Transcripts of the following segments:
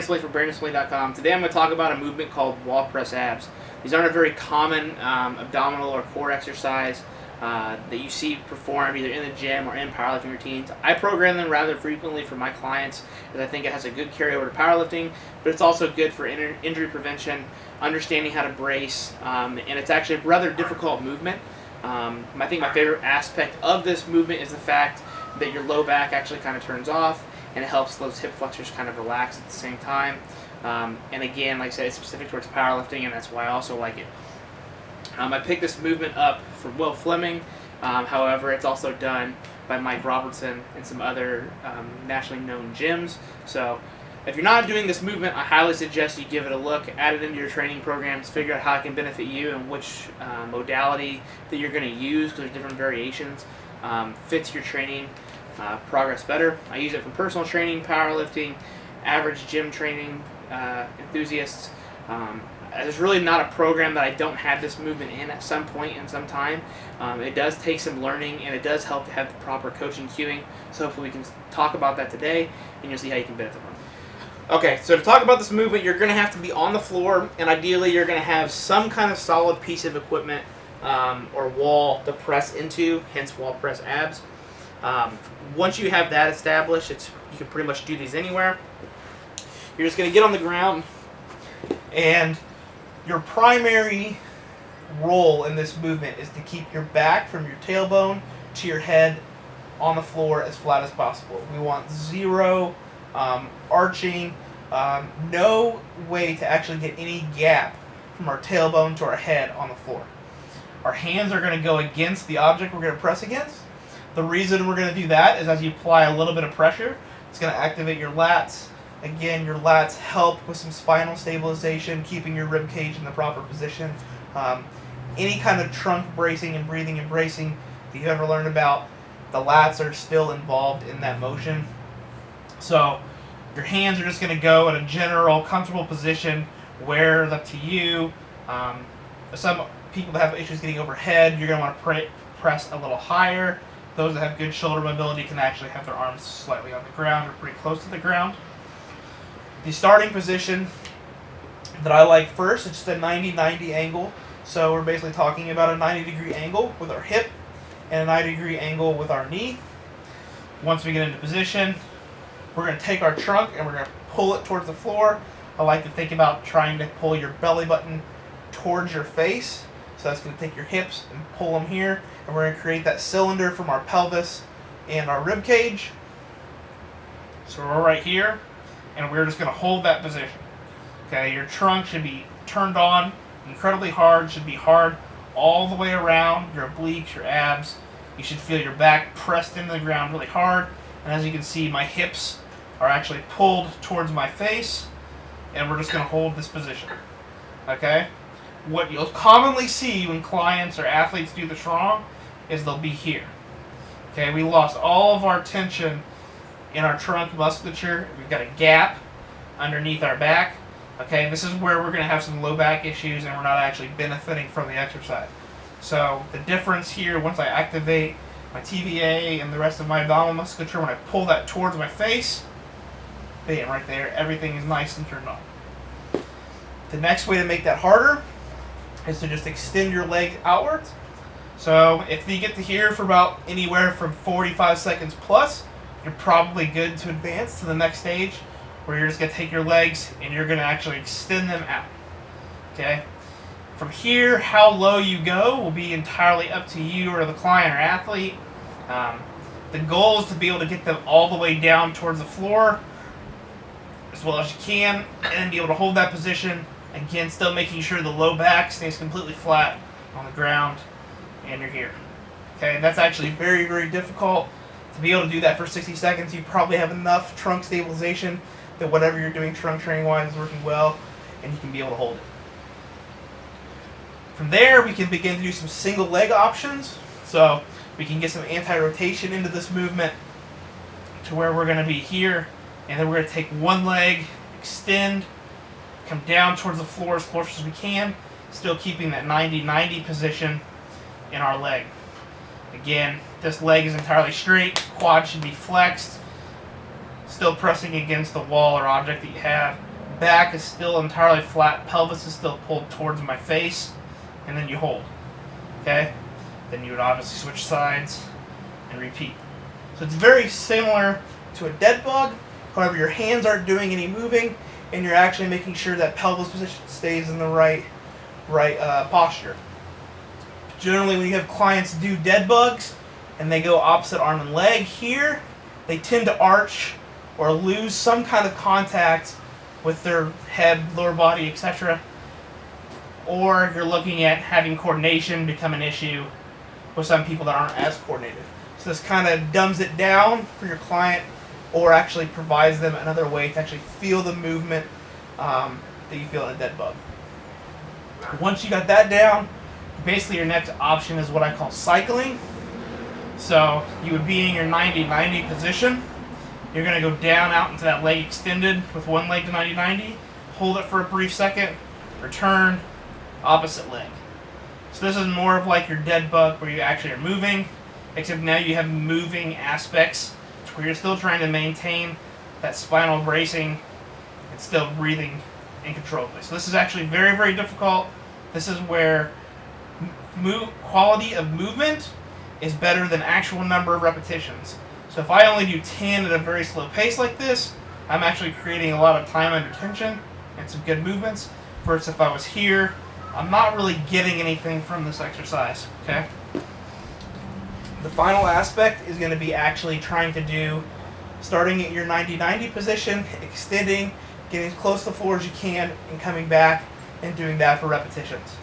Smitley from BrandonSmitley.com. Today I'm going to talk about a movement called wall press abs. These aren't a very common abdominal or core exercise that you see performed either in the gym or in powerlifting routines. I program them rather frequently for my clients because I think it has a good carryover to powerlifting, but it's also good for injury prevention, understanding how to brace, and it's actually a rather difficult movement. I think my favorite aspect of this movement is the fact that your low back actually kind of turns off, and it helps those hip flexors kind of relax at the same time. And again, like I said, it's specific towards powerlifting, and that's why I also like it. I picked this movement up from Will Fleming. However, it's also done by Mike Robertson and some other nationally known gyms. So if you're not doing this movement, I highly suggest you give it a look, add it into your training programs, figure out how it can benefit you and which modality that you're going to use, because there's different variations, fits your training progress better. I use it for personal training, powerlifting, average gym training enthusiasts. There's really not a program that I don't have this movement in at some point in some time. It does take some learning, and it does help to have the proper coaching cueing. So hopefully we can talk about that today, and you'll see how you can benefit from it. Okay, so to talk about this movement, you're going to have to be on the floor, and ideally you're going to have some kind of solid piece of equipment or wall to press into, hence wall press abs. Once you have that established, you can pretty much do these anywhere. You're just going to get on the ground, and your primary role in this movement is to keep your back from your tailbone to your head on the floor as flat as possible. We want zero arching, no way to actually get any gap from our tailbone to our head on the floor. Our hands are going to go against the object we're going to press against. The reason we're going to do that is as you apply a little bit of pressure, it's going to activate your lats. Again, your lats help with some spinal stabilization, keeping your rib cage in the proper position. Any kind of trunk bracing and breathing and bracing that you've ever learned about, the lats are still involved in that motion. So your hands are just going to go in a general comfortable position where it's up to you. Some people that have issues getting overhead, you're going to want to press a little higher. Those that have good shoulder mobility can actually have their arms slightly on the ground or pretty close to the ground. The starting position that I like first, it's just a 90-90 angle. So we're basically talking about a 90-degree angle with our hip and a 90-degree angle with our knee. Once we get into position, we're going to take our trunk and we're going to pull it towards the floor. I like to think about trying to pull your belly button towards your face. So that's going to take your hips and pull them here. And we're going to create that cylinder from our pelvis and our rib cage. So we're right here, and we're just going to hold that position. Okay, your trunk should be turned on incredibly hard, should be hard all the way around your obliques, your abs. You should feel your back pressed into the ground really hard. And as you can see, my hips are actually pulled towards my face, and we're just going to hold this position. Okay? What you'll commonly see when clients or athletes do this wrong is they'll be here. Okay, we lost all of our tension in our trunk musculature. We've got a gap underneath our back. Okay, this is where we're going to have some low back issues, and we're not actually benefiting from the exercise. So the difference here, once I activate my TVA and the rest of my abdominal musculature, when I pull that towards my face, bam, right there, everything is nice and turned on. The next way to make that harder is to just extend your leg outwards. So if you get to here for about anywhere from 45 seconds plus, you're probably good to advance to the next stage, where you're just going to take your legs and you're going to actually extend them out. Okay? From here, how low you go will be entirely up to you or the client or athlete. The goal is to be able to get them all the way down towards the floor as well as you can, and then be able to hold that position. Again, still making sure the low back stays completely flat on the ground, and you're here. Okay, that's actually very, very difficult. To be able to do that for 60 seconds, you probably have enough trunk stabilization that whatever you're doing trunk training-wise is working well, and you can be able to hold it. From there, we can begin to do some single leg options. So we can get some anti-rotation into this movement to where we're going to be here, and then we're going to take one leg, extend, come down towards the floor as close as we can, still keeping that 90-90 position in our leg. Again, this leg is entirely straight, quad should be flexed, still pressing against the wall or object that you have. back is still entirely flat, pelvis is still pulled towards my face, and then you hold. Okay? Then you would obviously switch sides and repeat. So it's very similar to a dead bug. However, your hands aren't doing any moving, and you're actually making sure that pelvis position stays in the right posture. Generally, when you have clients do dead bugs and they go opposite arm and leg here, they tend to arch or lose some kind of contact with their head, lower body, etc. Or you're looking at having coordination become an issue with some people that aren't as coordinated. So this kind of dumbs it down for your client, or actually provides them another way to actually feel the movement that you feel in a dead bug. Once you got that down, basically your next option is what I call cycling. So you would be in your 90-90 position. You're going to go down out into that leg extended with one leg to 90-90, hold it for a brief second, return, opposite leg. So this is more of like your dead bug where you actually are moving, except now you have moving aspects where you're still trying to maintain that spinal bracing and still breathing uncontrollably. So this is actually very, very difficult. This is where quality of movement is better than actual number of repetitions. So if I only do 10 at a very slow pace like this, I'm actually creating a lot of time under tension and some good movements. Versus if I was here, I'm not really getting anything from this exercise. Okay. The final aspect is going to be actually trying to do, starting at your 90-90 position, extending, getting as close to the floor as you can, and coming back and doing that for repetitions.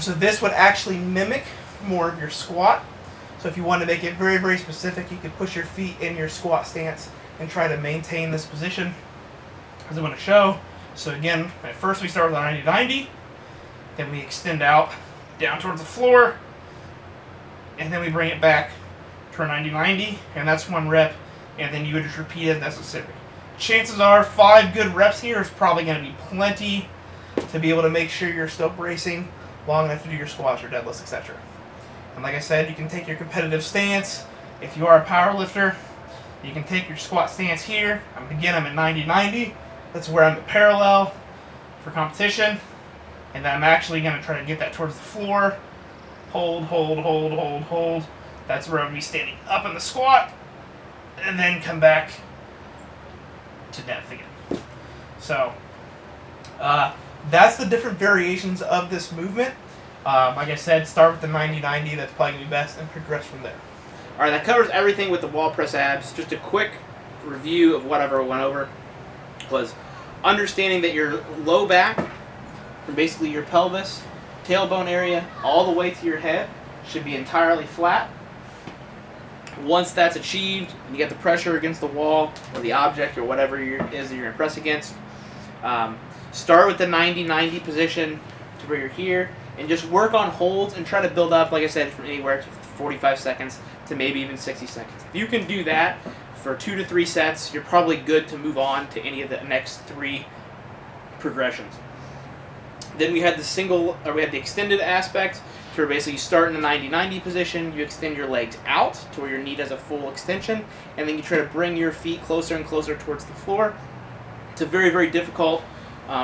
So this would actually mimic more of your squat. So if you want to make it very, very specific, you could push your feet in your squat stance and try to maintain this position, as I'm going to show. So again, at first we start with a 90-90, then we extend out down towards the floor, and then we bring it back to our 90-90, and that's one rep, and then you would just repeat it if necessary. Chances are 5 good reps here is probably going to be plenty to be able to make sure you're still bracing long enough to do your squats or deadlifts, etc. And like I said, you can take your competitive stance. If you are a power lifter, you can take your squat stance here. Again, I'm at 90-90. That's where I'm at parallel for competition. And then I'm actually going to try to get that towards the floor. Hold, hold, hold, hold, hold. That's where I'm going to be standing up in the squat. And then come back to depth again. So, that's the different variations of this movement. Like I said, start with the 90-90. That's probably going to be best, and progress from there. All right, that covers everything with the wall press abs. Just a quick review of whatever went over was understanding that your low back, from basically your pelvis, tailbone area, all the way to your head, should be entirely flat. Once that's achieved, and you get the pressure against the wall or the object or whatever it is that you're going to press against, start with the 90-90 position to where you're here, and just work on holds and try to build up, like I said, from anywhere to 45 seconds to maybe even 60 seconds. If you can do that for 2 to 3 sets, you're probably good to move on to any of the next 3 progressions. Then we had the extended aspect, to where basically you start in the 90-90 position, you extend your legs out to where your knee does a full extension, and then you try to bring your feet closer and closer towards the floor. It's a very, very difficult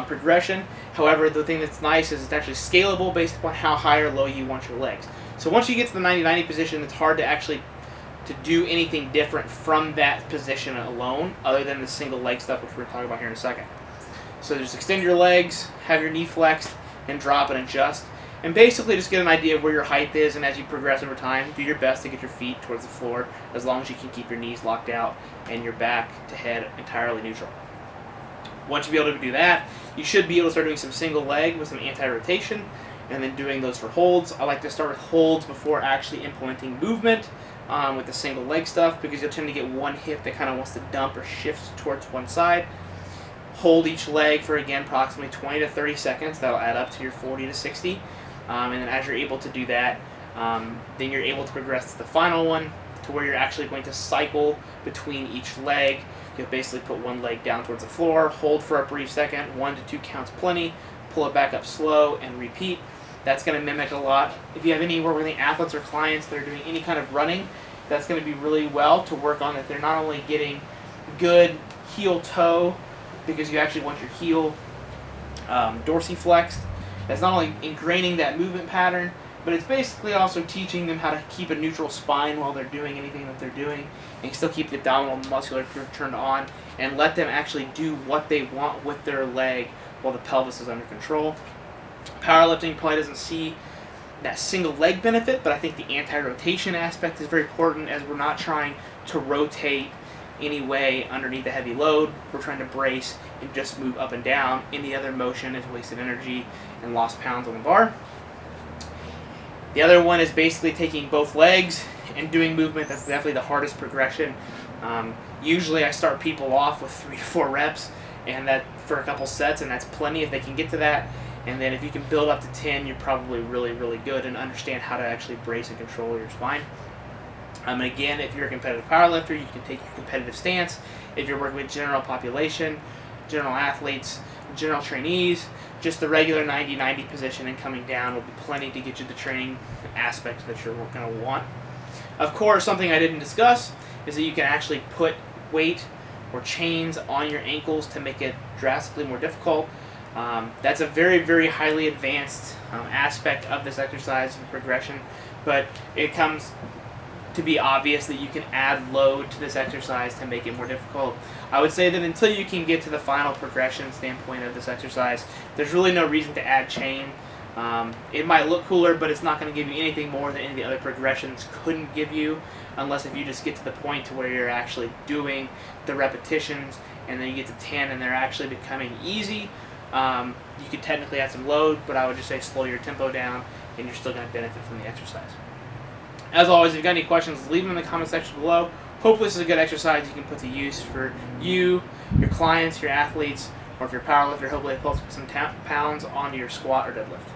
progression. However, the thing that's nice is it's actually scalable based upon how high or low you want your legs. So once you get to the 90-90 position, it's hard to do anything different from that position alone, other than the single leg stuff, which we're going to talk about here in a second. So just extend your legs, have your knee flexed, and drop and adjust. And basically just get an idea of where your height is, and as you progress over time, do your best to get your feet towards the floor, as long as you can keep your knees locked out and your back to head entirely neutral. Once you be able to do that, you should be able to start doing some single leg with some anti-rotation, and then doing those for holds. I like to start with holds before actually implementing movement with the single leg stuff, because you'll tend to get one hip that kind of wants to dump or shift towards one side. Hold each leg for, again, approximately 20 to 30 seconds. That'll add up to your 40 to 60. And then as you're able to do that, then you're able to progress to the final one, to where you're actually going to cycle between each leg. You'll basically put one leg down towards the floor, hold for a brief second, 1 to 2 counts plenty, pull it back up slow, and repeat. That's going to mimic a lot. If you have any work with any athletes or clients that are doing any kind of running, that's going to be really well to work on, that they're not only getting good heel-toe because you actually want your heel dorsiflexed. That's not only ingraining that movement pattern, but it's basically also teaching them how to keep a neutral spine while they're doing anything that they're doing, and still keep the abdominal musculature turned on, and let them actually do what they want with their leg while the pelvis is under control. Powerlifting probably doesn't see that single leg benefit, but I think the anti-rotation aspect is very important, as we're not trying to rotate any way underneath a heavy load. We're trying to brace and just move up and down. Any other motion is wasted energy and lost pounds on the bar. The other one is basically taking both legs and doing movement. That's definitely the hardest progression. Usually I start people off with 3 to 4 reps, and that for a couple sets, and that's plenty if they can get to that. And then if you can build up to 10, you're probably really, really good and understand how to actually brace and control your spine. And again, if you're a competitive powerlifter, you can take your competitive stance. If you're working with general population, general athletes, general trainees, just the regular 90-90 position and coming down will be plenty to get you the training aspect that you're going to want. Of course, something I didn't discuss is that you can actually put weight or chains on your ankles to make it drastically more difficult. That's a very, very highly advanced aspect of this exercise and progression, but it comes to be obvious that you can add load to this exercise to make it more difficult. I would say that until you can get to the final progression standpoint of this exercise, there's really no reason to add chain. It might look cooler, but it's not going to give you anything more than any of the other progressions couldn't give you, unless if you just get to the point to where you're actually doing the repetitions and then you get to 10 and they're actually becoming easy. You could technically add some load, but I would just say slow your tempo down and you're still going to benefit from the exercise. As always, if you've got any questions, leave them in the comment section below. Hopefully this is a good exercise you can put to use for you, your clients, your athletes, or if you're a powerlifter, hopefully it helps put some pounds onto your squat or deadlift.